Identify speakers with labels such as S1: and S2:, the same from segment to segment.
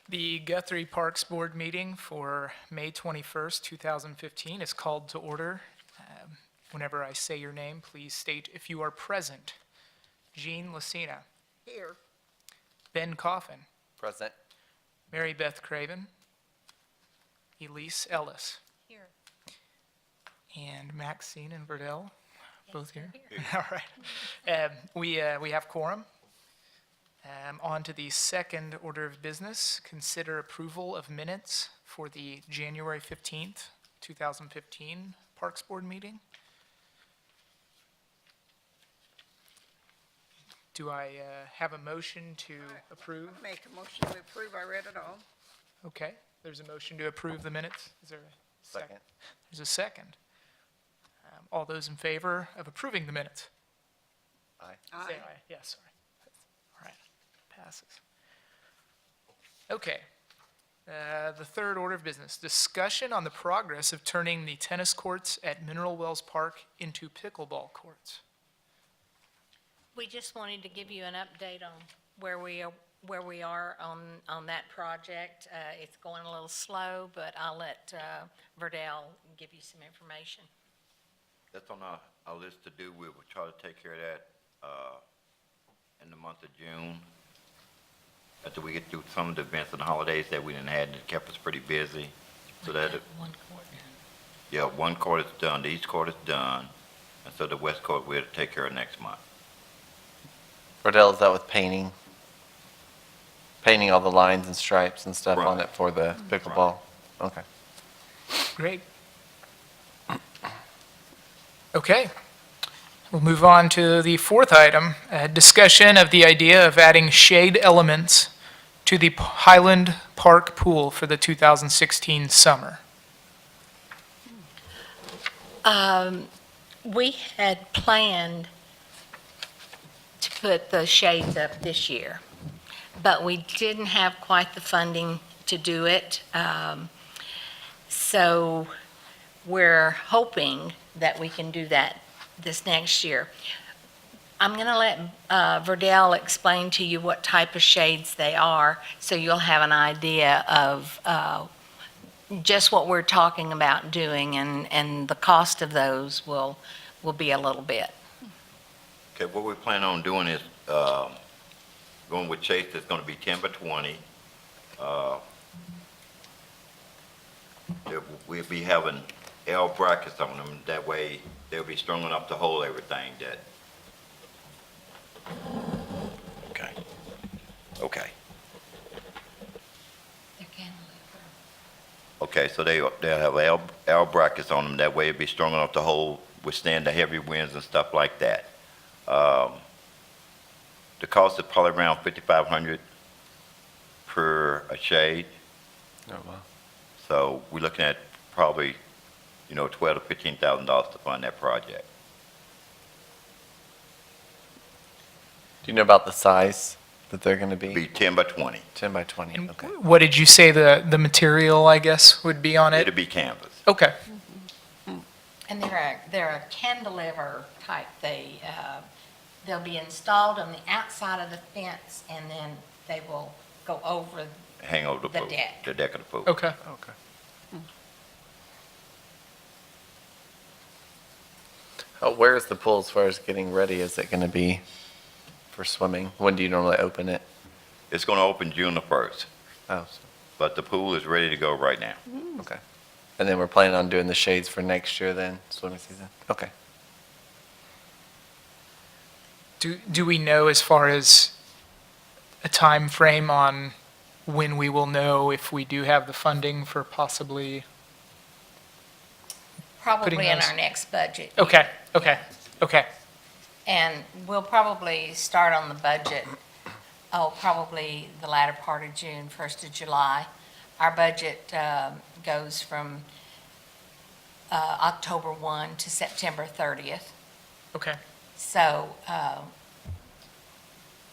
S1: The Guthrie Parks Board meeting for May 21st, 2015 is called to order. Whenever I say your name, please state if you are present. Jean Lucina,
S2: Here.
S1: Ben Coffin,
S3: Present.
S1: Mary Beth Craven, Elise Ellis,
S2: Here.
S1: and Maxine and Verdell, both here. All right. We have quorum. On to the second order of business, consider approval of minutes for the January 15th, 2015 Parks Board meeting. Do I have a motion to approve?
S2: Make a motion to approve. I read it all.
S1: Okay, there's a motion to approve the minutes. Is there a second?
S3: Second.
S1: There's a second. All those in favor of approving the minutes?
S3: Aye.
S1: Say aye. Yes, sorry. All right, passes. Okay. The third order of business, discussion on the progress of turning the tennis courts at Mineral Wells Park into pickleball courts.
S4: We just wanted to give you an update on where we are on that project. It's going a little slow, but I'll let Verdell give you some information.
S5: That's on our list to do. We will try to take care of that in the month of June. After we get through some of the events and the holidays that we didn't have, it kept us pretty busy. So that,
S4: One court now.
S5: yeah, one court is done, the east court is done, and so the west court we'll take care of next month.
S3: Verdell, is that with painting? Painting all the lines and stripes and stuff on
S5: Right.
S3: it for the pickleball? Okay.
S1: Great. Okay. We'll move on to the fourth item, a discussion of the idea of adding shade elements to the Highland Park pool for the 2016 summer.
S4: We had planned to put the shades up this year, but we didn't have quite the funding to do it. So we're hoping that we can do that this next year. I'm going to let Verdell explain to you what type of shades they are, so you'll have an idea of just what we're talking about doing, and the cost of those will be a little bit.
S5: Okay, what we plan on doing is going with shades that's going to be 10 by 20. We'll be having L brackets on them. That way, they'll be strong enough to hold everything that. Okay. Okay. Okay, so they'll have L brackets on them. That way, it'll be strong enough to withstand the heavy winds and stuff like that. The cost is probably around $5,500 per a shade.
S3: Oh, wow.
S5: So we're looking at probably, $12,000 to $15,000 to fund that project.
S3: Do you know about the size that they're going to
S5: Be
S3: be?
S5: 10 by 20.
S3: 10 by 20,
S1: And
S3: okay.
S1: what did you say the material, I guess, would be on it?
S5: It'll be canvas.
S1: Okay.
S4: And they're a cantilever type. They'll be installed on the outside of the fence, and then they will go over.
S5: Hang over the
S4: The
S5: pool.
S4: deck.
S5: The deck of the pool.
S1: Okay.
S3: Okay. Where is the pool as far as getting ready? Is it going to be for swimming? When do you normally open it?
S5: It's going to open June the 1st,
S3: Oh,
S5: but the pool is ready to go right now.
S3: okay. And then we're planning on doing the shades for next year then, swimming season? Okay.
S1: Do we know as far as a time frame on when we will know if we do have the funding for possibly?
S4: Probably in
S1: those-
S4: our next budget.
S1: Okay, okay, okay.
S4: And we'll probably start on the budget, probably the latter part of June, 1st of July. Our budget goes from October 1 to September 30th.
S1: Okay,
S4: So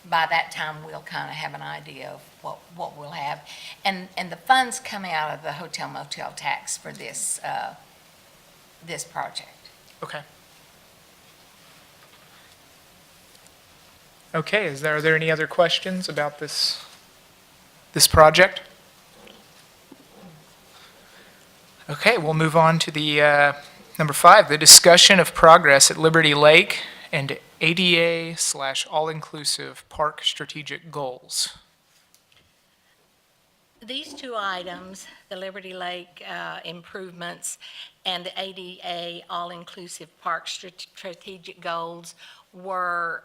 S4: by that time, we'll kind of have an idea of what we'll have. And the funds come out of the hotel motel tax for this project.
S1: okay. Okay, are there any other questions about this project? Okay, we'll move on to the, number 5, the discussion of progress at Liberty Lake and ADA/all-inclusive park strategic goals.
S4: These two items, the Liberty Lake improvements and the ADA All-Inclusive Park Strategic Goals, were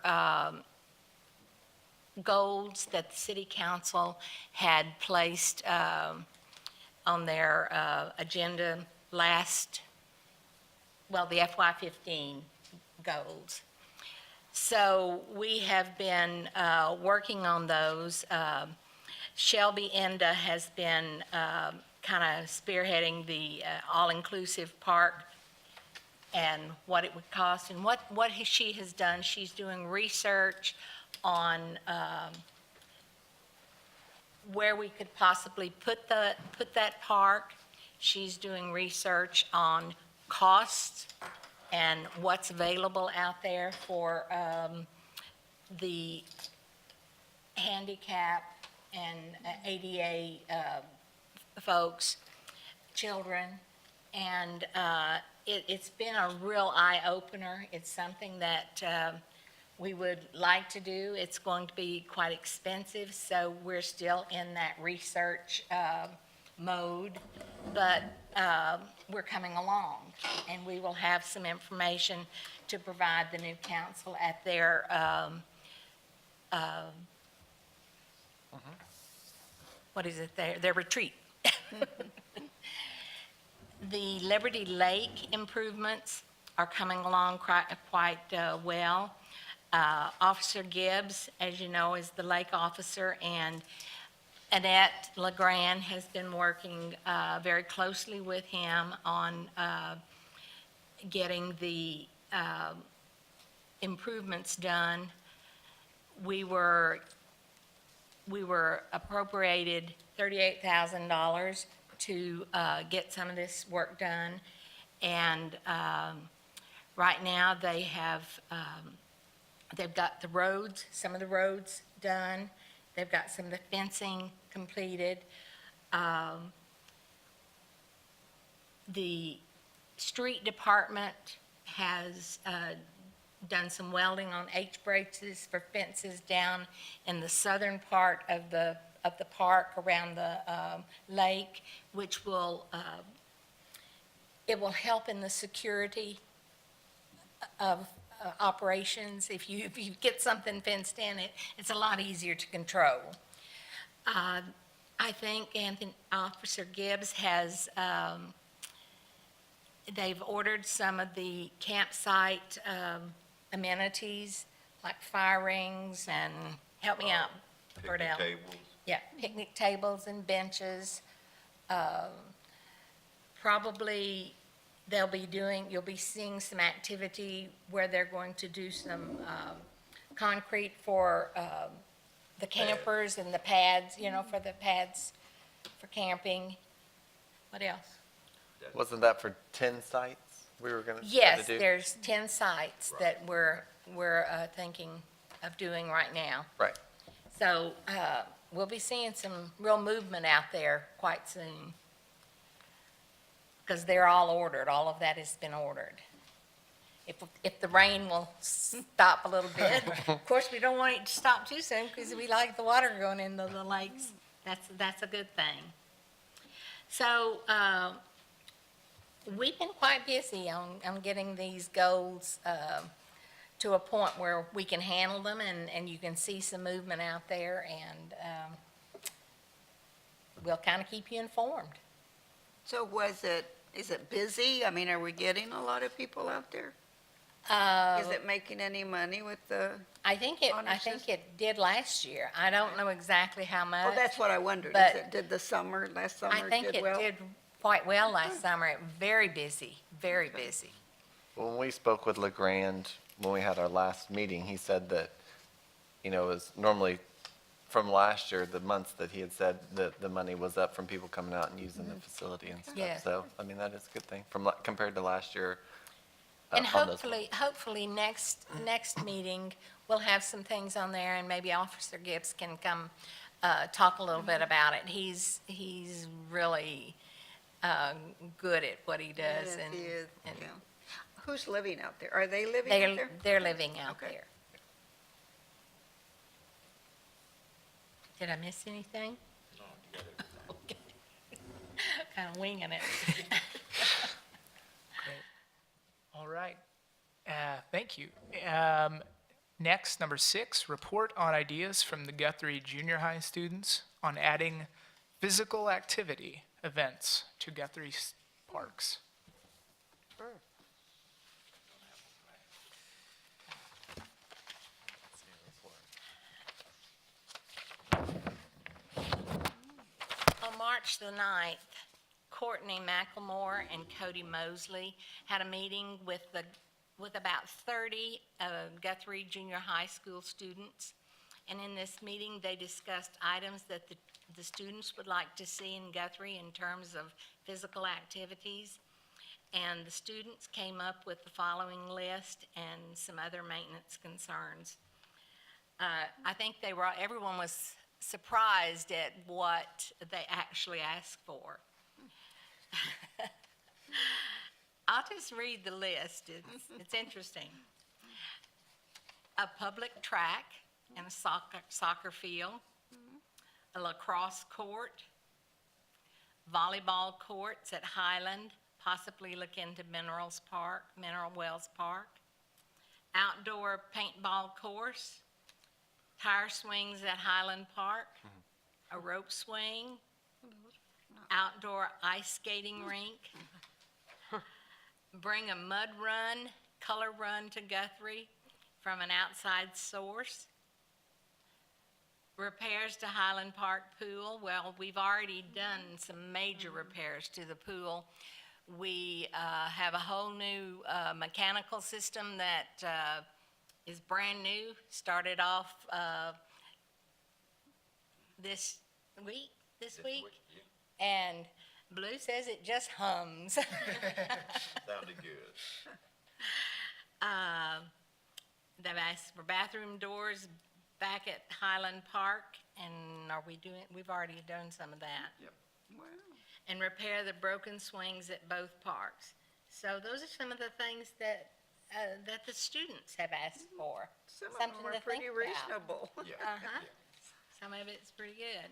S4: goals that the city council had placed on their agenda last, well, the FY15 goals. So we have been working on those. Shelby Enda has been kind of spearheading the all-inclusive park and what it would cost. And what she has done, she's doing research on where we could possibly put that park. She's doing research on costs and what's available out there for the handicap and ADA folks, children, and it's been a real eye-opener. It's something that we would like to do. It's going to be quite expensive, so we're still in that research mode, but we're coming along, and we will have some information to provide the new council at their what is it, their retreat. The Liberty Lake improvements are coming along quite well. Officer Gibbs, as you know, is the lake officer, and Annette LeGrand has been working very closely with him on getting the improvements done. We were appropriated $38,000 to get some of this work done, and right now they have they've got the roads, some of the roads done. They've got some of the fencing completed. The street department has done some welding on H-braces for fences down in the southern part of the park around the lake, which will, it will help in the security of operations. If you get something fenced in, it's a lot easier to control. I think Officer Gibbs has, they've ordered some of the campsite amenities, like fire rings and, help me out,
S5: Picnic
S4: Burdell.
S5: tables.
S4: Yeah, picnic tables and benches. Probably you'll be seeing some activity where they're going to do some concrete for the campers and the pads, for the pads for camping. What else?
S3: Wasn't that for 10 sites we were going to
S4: Yes,
S3: do?
S4: there's 10 sites that we're thinking of doing right now.
S3: Right.
S4: So we'll be seeing some real movement out there quite soon, because they're all ordered. All of that has been ordered. If the rain will stop a little bit. Of course, we don't want it to stop too soon, because we like the water going into the lakes. That's a good thing. So we've been quite busy on getting these goals to a point where we can handle them, and you can see some movement out there, and we'll kind of keep you informed.
S2: So is it busy? I mean, are we getting a lot of people out there? Is it making any money with the,
S4: I think it did last year. I don't know exactly how much.
S2: well, that's what I wondered.
S4: But
S2: Did last summer
S4: I think
S2: did
S4: it
S2: well?
S4: did quite well last summer. Very busy, very busy.
S3: When we spoke with LeGrand, when we had our last meeting, he said that, it was normally from last year, the months that he had said that the money was up from people coming out and using the facility and stuff.
S4: Yes.
S3: So, I mean, that is a good thing compared to last year.
S4: And
S3: on those-
S4: hopefully next meeting, we'll have some things on there, and maybe Officer Gibbs can come talk a little bit about it. He's really good at what he does.
S2: Yes,
S4: and
S2: he is,
S4: and
S2: yeah. Who's living out there? Are they living out there?
S4: They're living out
S2: Okay.
S4: there. Did I miss anything? Okay. Kind of winging it.
S1: Great. All right. Thank you. Next, number 6, report on ideas from the Guthrie Junior High students on adding physical activity events to Guthrie's parks.
S4: On March the 9th, Courtney McElmore and Cody Mosley had a meeting with about 30 Guthrie Junior High School students. And in this meeting, they discussed items that the students would like to see in Guthrie in terms of physical activities. And the students came up with the following list and some other maintenance concerns. I think everyone was surprised at what they actually asked for. I'll just read the list. It's interesting. A public track and a soccer field, a lacrosse court, volleyball courts at Highland, possibly look into Mineral Wells Park, outdoor paintball course, tire swings at Highland Park, a rope swing, outdoor ice skating rink, bring a mud run, color run to Guthrie from an outside source, repairs to Highland Park Pool. Well, we've already done some major repairs to the pool. We have a whole new mechanical system that is brand new, started off this week, and Blue says it just hums.
S5: Sounded good.
S4: They've asked for bathroom doors back at Highland Park, and we've already done some of that.
S5: Yep.
S2: Wow.
S4: And repair the broken swings at both parks. So those are some of the things that the students have asked for.
S2: Some of
S4: Something
S2: them
S4: to
S2: are pretty
S4: think about.
S2: reasonable.
S5: Yeah.
S4: Uh-huh.
S5: Yeah.
S4: Some of it's pretty good.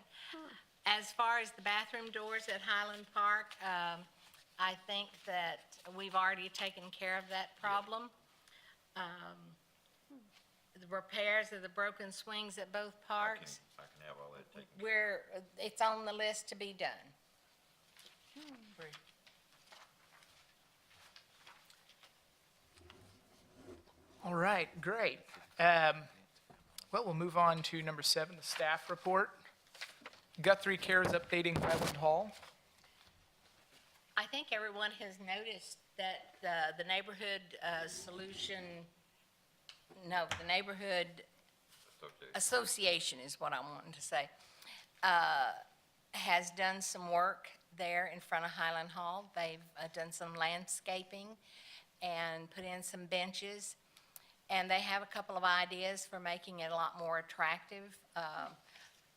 S4: As far as the bathroom doors at Highland Park, I think that we've already taken care of that problem. The repairs of the broken swings at both parks,
S5: I can have all that taken care of.
S4: it's on the list to be done.
S1: Great. All right, great. Well, we'll move on to number 7, the staff report. Guthrie Cares updating Highland Hall.
S4: I think everyone has noticed that the neighborhood the neighborhood association is what I'm wanting to say, has done some work there in front of Highland Hall. They've done some landscaping and put in some benches, and they have a couple of ideas for making it a lot more attractive.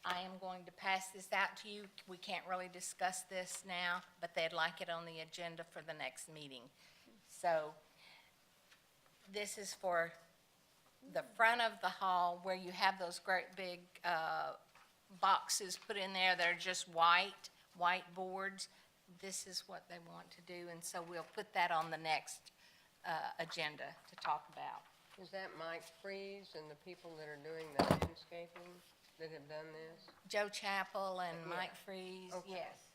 S4: I am going to pass this out to you. We can't really discuss this now, but they'd like it on the agenda for the next meeting. So this is for the front of the hall where you have those great big boxes put in there that are just white boards. This is what they want to do, and so we'll put that on the next agenda to talk about.
S6: Is that Mike Freeze and the people that are doing the landscaping that have done this?
S4: Joe Chappell and
S6: Yeah.
S4: Mike Freeze,
S6: Okay.
S4: yes.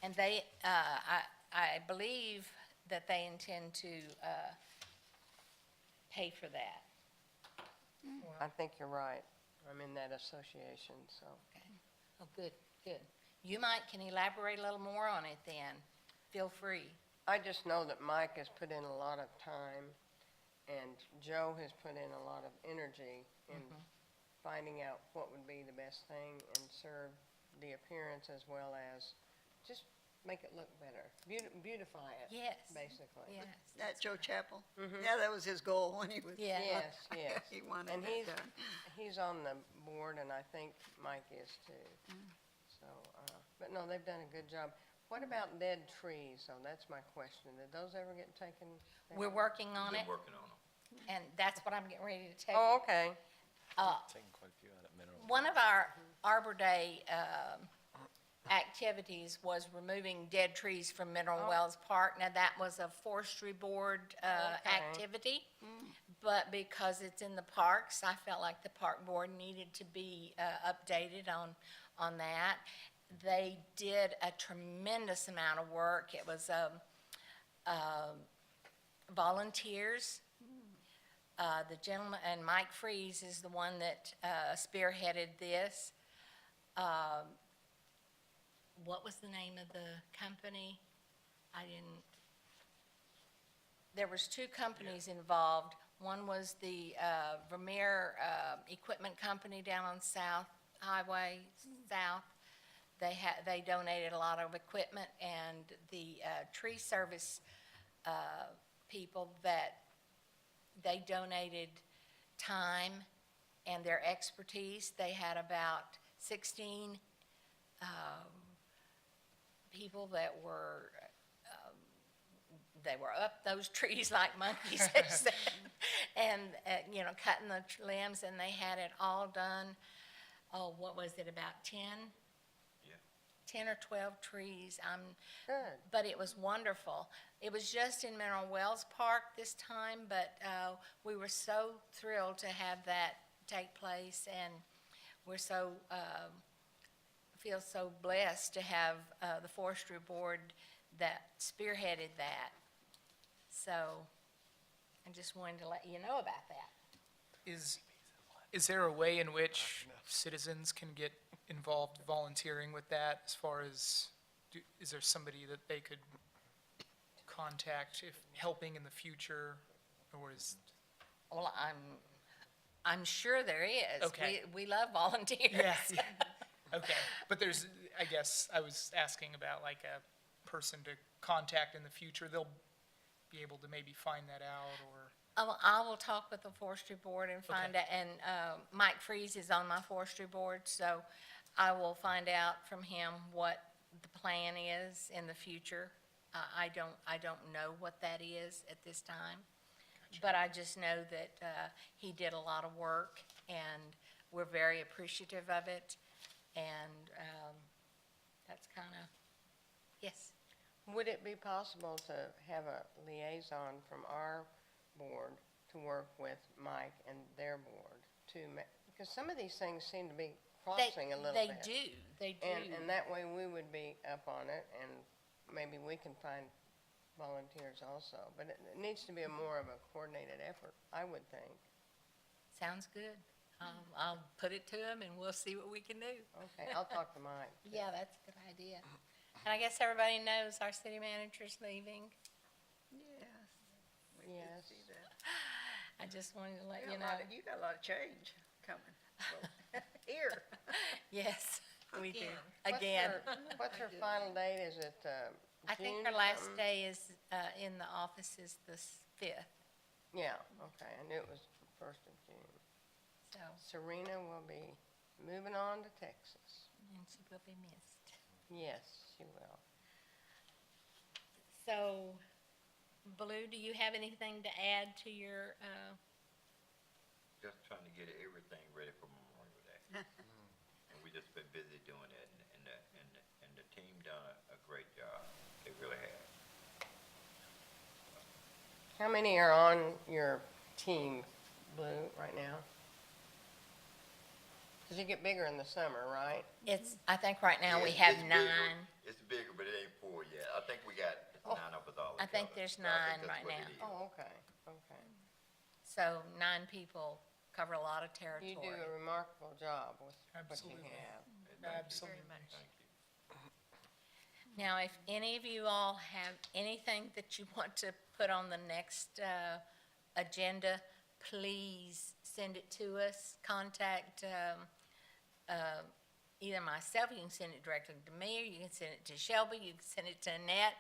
S4: And they, I believe that they intend to pay for that.
S6: I think you're right. I'm in that association, so.
S4: Oh, good, good. You can elaborate a little more on it then. Feel free.
S6: I just know that Mike has put in a lot of time, and Joe has put in a lot of energy in finding out what would be the best thing and serve the appearance as well as just make it look better, beautify it.
S4: Yes.
S6: Basically.
S4: Yes.
S2: That Joe Chapel? Yeah, that was his goal when he was.
S4: Yeah.
S6: Yes, yes.
S2: He wanted
S6: And
S2: it done.
S6: he's on the board, and I think Mike is too. So, but no, they've done a good job. What about dead trees? So that's my question. Did those ever get taken down?
S4: We're working on it,
S5: Been working on them.
S4: and that's what I'm getting ready to tell
S6: Oh,
S4: you.
S6: okay.
S3: Taking quite a few out at Mineral.
S4: One of our Arbor Day activities was removing dead trees from Mineral Wells Park. Now, that was a forestry board
S6: Okay.
S4: activity, but because it's in the parks, I felt like the park board needed to be updated on that. They did a tremendous amount of work. It was volunteers. The gentleman, and Mike Freeze is the one that spearheaded this. What was the name of the company? I didn't, there was two companies involved. One was the Vermeer Equipment Company down on South Highway South. They donated a lot of equipment, and the tree service people that they donated time and their expertise. They had about 16 people that were, they were up those trees like monkeys, they said, and, cutting the limbs, and they had it all done, what was it, about 10?
S5: Yeah.
S4: 10 or 12 trees.
S6: Good.
S4: But it was wonderful. It was just in Mineral Wells Park this time, but we were so thrilled to have that take place, and we're so, feel so blessed to have the forestry board that spearheaded that. So I just wanted to let you know about that.
S1: Is there a way in which citizens can get involved volunteering with that as far as, is there somebody that they could contact if helping in the future, or is?
S4: Well, I'm sure there is.
S1: Okay.
S4: We love volunteers.
S1: Yeah. Okay, but there's, I guess, I was asking about like a person to contact in the future. They'll be able to maybe find that out, or,
S4: I will talk with the forestry board and find
S1: Okay.
S4: out, and Mike Freeze is on my forestry board, so I will find out from him what the plan is in the future. I don't know what that is at this time, but I just know that he did a lot of work, and we're very appreciative of it, and that's kind of, yes.
S6: Would it be possible to have a liaison from our board to work with Mike and their board because some of these things seem to be crossing a little bit.
S4: They do.
S6: And that way we would be up on it, and maybe we can find volunteers also. But it needs to be more of a coordinated effort, I would think.
S4: Sounds good. I'll put it to him, and we'll see what we can do.
S6: Okay, I'll talk to Mike.
S4: Yeah, that's a good idea. And I guess everybody knows our city manager's leaving.
S2: Yes.
S6: Yes.
S2: See that.
S4: I just wanted to let
S2: You
S4: you
S2: got a lot
S4: know.
S2: of- you got a lot of change coming. Here.
S4: Yes, we do.
S6: What's
S4: Again.
S6: What's her final date? Is it
S4: I think
S6: June
S4: her last
S6: something?
S4: day is, in the office is the 5th,
S6: Yeah, okay, I knew it was the 1st of June.
S4: so,
S6: Serena will be moving on to Texas.
S4: and she will be missed.
S6: Yes, she will.
S4: So, Blue, do you have anything to add to your,
S5: Just trying to get everything ready for Memorial Day. And we just been busy doing it, and the team done a great job. They really have.
S6: How many are on your team, Blue, right now? Because you get bigger in the summer, right?
S4: it's, I think right now we
S5: It's-
S4: have
S5: it's bigger.
S4: 9.
S5: It's bigger, but it ain't 4 yet. I think we got 9 of us all
S4: I think
S5: together.
S4: there's
S5: So I think
S4: 9
S5: that's
S4: right
S5: what
S4: now.
S5: it is.
S6: Oh, okay, okay.
S4: So 9 people cover a lot of territory.
S6: You do a remarkable job with what you
S1: Absolutely.
S6: have.
S5: Thank you.
S1: Absolutely.
S5: Thank you.
S4: Now, if any of you all have anything that you want to put on the next agenda, please send it to us. Contact either myself, you can send it directly to me, or you can send it to Shelby, you can send it to Annette.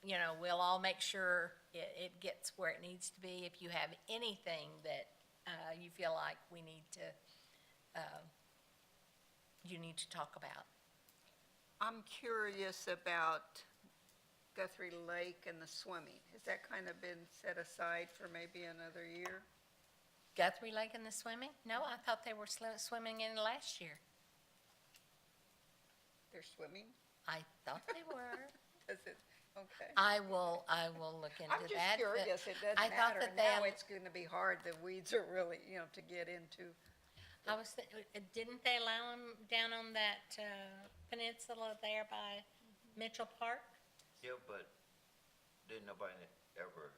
S4: You know, we'll all make sure it gets where it needs to be. If you have anything that you feel like we need to, you need to talk about.
S2: I'm curious about Guthrie Lake and the swimming. Has that kind of been set aside for maybe another year?
S4: Guthrie Lake and the swimming? No, I thought they were swimming in last year.
S2: They're swimming?
S4: I thought they were.
S2: Does it, okay.
S4: I will look into
S2: I'm
S4: that.
S2: just
S4: but
S2: curious, it doesn't
S4: I thought
S2: matter.
S4: that
S2: Now
S4: they,
S2: it's going to be hard, the weeds are really, to get into.
S4: I was, didn't they allow them down on that peninsula there by Mitchell Park?
S5: Yeah, but didn't nobody ever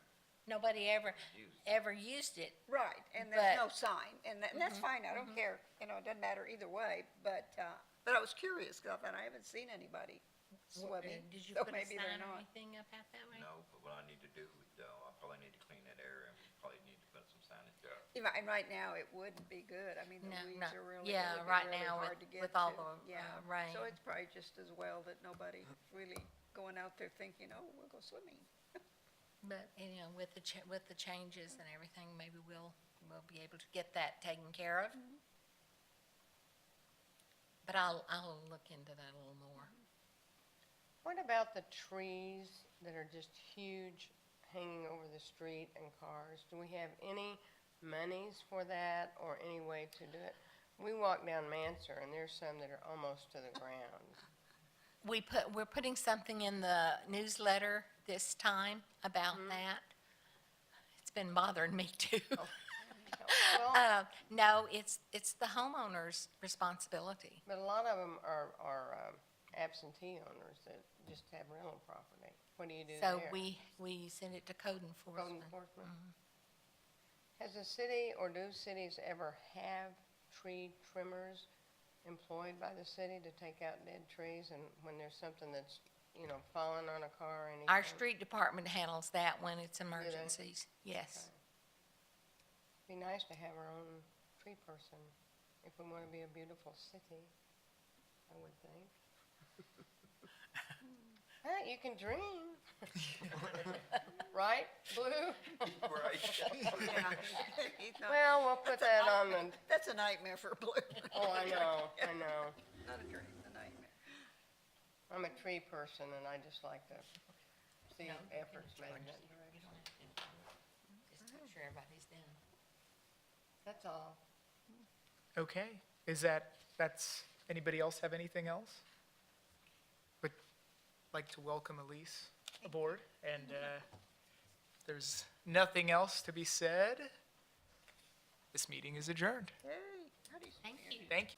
S4: Nobody
S5: use it?
S4: ever used it.
S2: Right, and there's no
S4: But-
S2: sign, and that's fine, I don't care, it doesn't matter either way, but I was curious, because I thought I haven't seen anybody swimming,
S4: Did you
S2: so
S4: put a
S2: maybe they're
S4: sign or
S2: not.
S4: anything up out that way?
S5: No, but what I need to do, though, I probably need to clean that area, and we probably need to put some signage up.
S2: And right now, it wouldn't be good, I mean, the
S4: No,
S2: weeds
S4: no.
S2: are really,
S4: Yeah,
S2: it would be
S4: right
S2: really
S4: now
S2: hard
S4: with-
S2: to get
S4: with all
S2: to.
S4: the,
S2: Yeah.
S4: rain.
S2: So it's probably just as well that nobody really going out there thinking, oh, we'll go swimming.
S4: But, with the changes and everything, maybe we'll be able to get that taken care of. But I'll look into that a little more.
S6: What about the trees that are just huge hanging over the street and cars? Do we have any monies for that or any way to do it? We walk down Manser and there's some that are almost to the ground.
S4: We're putting something in the newsletter this time about that. It's been bothering me too.
S6: Well,
S4: No, it's the homeowner's responsibility.
S6: but a lot of them are absentee owners that just have rental property. What do you do there?
S4: So we send it to code
S6: Code
S4: enforcement.
S6: enforcement? Has a city or do cities ever have tree trimmers employed by the city to take out dead trees and when there's something that's, falling on a car or anything?
S4: Our street department handles that when it's emergencies, yes.
S6: Be nice to have our own tree person if we want to be a beautiful city, I would think. You can dream. Right, Blue?
S5: Right.
S2: Yeah. He's not-
S6: Well, we'll put that on the,
S2: That's a nightmare for Blue.
S6: oh, I know.
S2: Not a dream, a nightmare.
S6: I'm a tree person and I just like to see
S4: No,
S6: efforts made in that
S4: You
S6: direction.
S4: don't have to, just make sure everybody's done.
S6: That's all.
S1: Okay, that's, anybody else have anything else? Would like to welcome Elise aboard, and if there's nothing else to be said, this meeting is adjourned.
S2: Hey, how do you?
S4: Thank you.
S1: Thank you.